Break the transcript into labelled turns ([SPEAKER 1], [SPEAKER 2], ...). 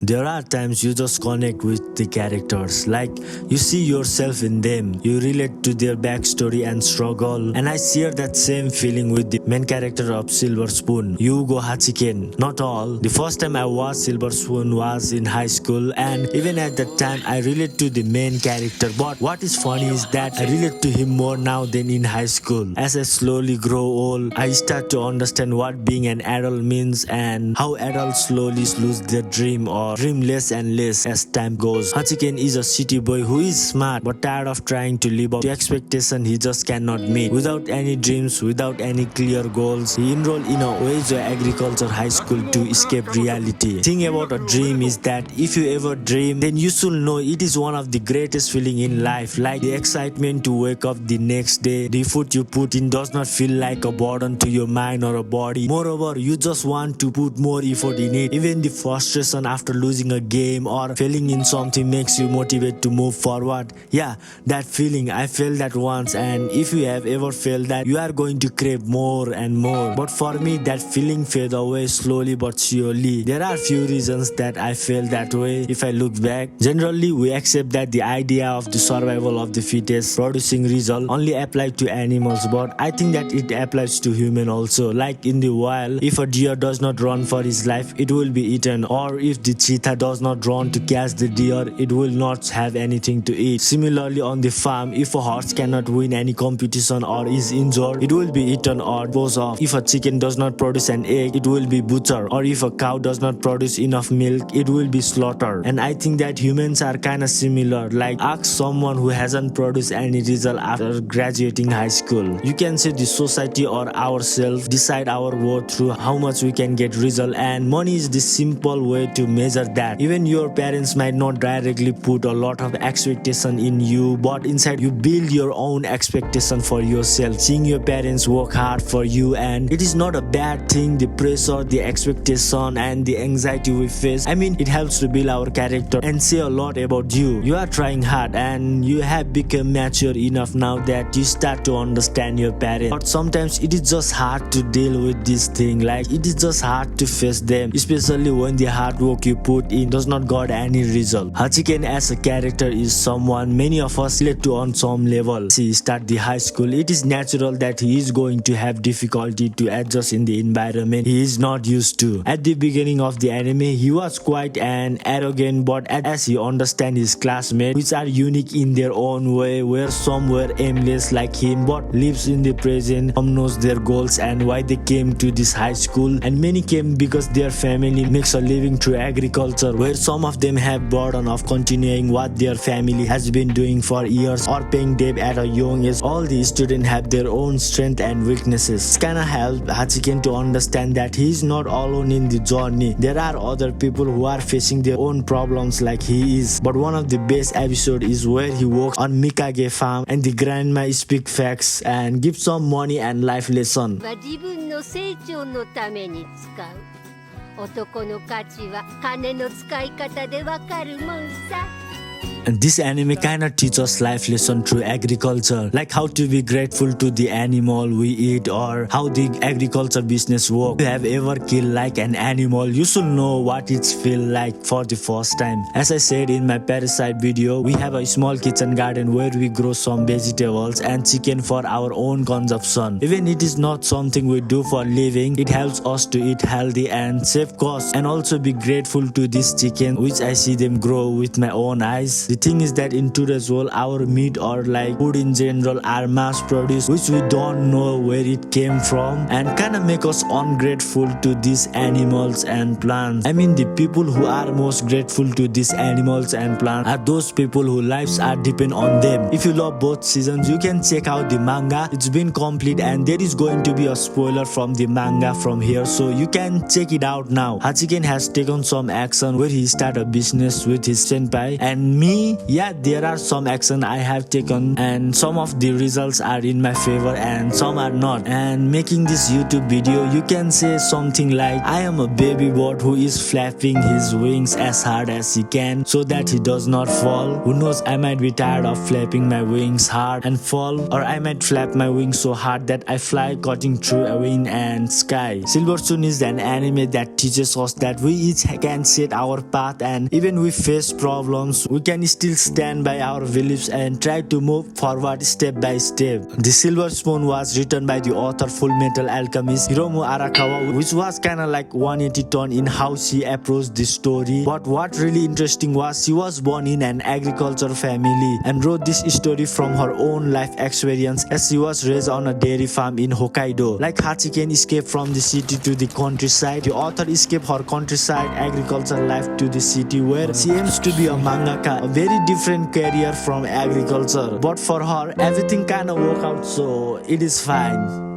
[SPEAKER 1] There are times you just connect with the characters, like you see yourself in them, you relate to their backstory and struggle, and I share that same feeling with the main character of Silver Spoon, Yuugo HACHIKEN. Not all. The first time I watched Silver Spoon was in high school, and even at that time I relate to the main character, but what is funny is that I relate to him more now than in high school. As I slowly grow old, I start to understand what being an adult means and how adults slowly lose their dream or dream less and less as time goes. Hachiken is a city boy who is smart but tired of trying to live up to expectation he just cannot meet. Without any dreams, without any clear goals, he enrolled in a wage agriculture high school to escape reality. Thing about a dream is that if you ever dream, then you should know it is one of the greatest feeling in life, like the excitement to wake up the next day. The food you put in does not feel like a burden to your mind or a body. Moreover, you just want to put more effort in it. Even the frustration after losing a game or failing in something makes you motivate to move forward. Yeah, that feeling, I felt that once, and if you have ever felt that, you are going to crave more and more. But for me, that feeling fades away slowly but surely. There are few reasons that I felt that way if I look back. Generally, we accept that the idea of the survival of the fittest producing result only applies to animals, but I think that it applies to human also. Like in the wild, if a deer does not run for his life, it will be eaten, or if the cheetah does not run to catch the deer, it will not have anything to eat. Similarly, on the farm, if a horse cannot win any competition or is injured, it will be eaten or disposed of. If a chicken does not produce an egg, it will be butchered, or if a cow does not produce enough milk, it will be slaughtered. And I think that humans are kind of similar. Like, ask someone who hasn't produced any result after graduating high school. You can say the society or ourselves decide our worth through how much we can get result, and money is the simple way to measure that. Even your parents might not directly put a lot of expectation in you, but inside you build your own expectation for yourself, seeing your parents work hard for you, and it is not a bad thing. The pressure, the expectation, and the anxiety we face, I mean, it helps to build our character and say a lot about you. You are trying hard and you have become mature enough now that you start to understand your parents, but sometimes it is just hard to deal with this thing. Like, it is just hard to face them, especially when the hard work you put in does not got any result. Hachiken as a character is someone many of us relate to on some level. He start the high school, it is natural that he is going to have difficulty to adjust in the environment he is not used to. At the beginning of the anime, he was quite an arrogant, but as he understands his classmates, which are unique in their own way, where some were aimless like him but lives in the present, some knows their goals and why they came to this high school, and many came because their family makes a living through agriculture, where some of them have burden of continuing what their family has been doing for years or paying debt at a young age. All the students have their own strength and weaknesses. It's kinda help Hachiken to understand that he is not alone in the journey. There are other people who are facing their own problems like he is. But one of the best episodes is where he works on Mikage farm and the grandma speak facts and give some money and life lesson.
[SPEAKER 2] 自分の成長のために使う。男の価値は金の使い方でわかるもんさ。
[SPEAKER 1] And this anime kinda teaches life lesson through agriculture, like how to be grateful to the animal we eat or how the agriculture business works. If you have ever killed like an animal, you should know what it feels like for the first time. As I said in my parasite video, we have a small kitchen garden where we grow some vegetables and chicken for our own consumption. Even it is not something we do for living, it helps us to eat healthy and save costs, and also be grateful to this chicken which I see them grow with my own eyes. The thing is that in today's world, our meat or like food in general are mass produced, which we don't know where it came from, and kinda make us ungrateful to these animals and plants. I mean, the people who are most grateful to these animals and plants are those people whose lives are depend on them. If you love both seasons, you can check out the manga. It's been complete and there is going to be a spoiler from the manga from here, so you can check it out now. Hachiken has taken some action where he started a business with his senpai, and me me, yeah, there are some action I have taken and some of the results are in my favor and some are not. And making this YouTube video, you can say something like, I am a baby bird who is flapping his wings as hard as he can so that he does not fall. Who knows, I might be tired of flapping my wings hard and fall, or I might flap my wings so hard that I fly cutting through a wind and sky. Silver Spoon is an anime that teaches us that we each can set our path, and even we face problems, we can still stand by our beliefs and try to move forward step by step. The Silver Spoon was written by the author Full Metal Alchemist Hiromu Arakawa, which was kinda like 180 turn in how she approached the story. But what really interesting was she was born in an agriculture family and wrote this story from her own life experience as she was raised on a dairy farm in Hokkaido. Like Hachiken escaped from the city to the countryside, the author escaped her countryside agriculture life to the city where she aims to be a mangaka, a very different career from agriculture. But for her, everything kinda worked out, so it is fine.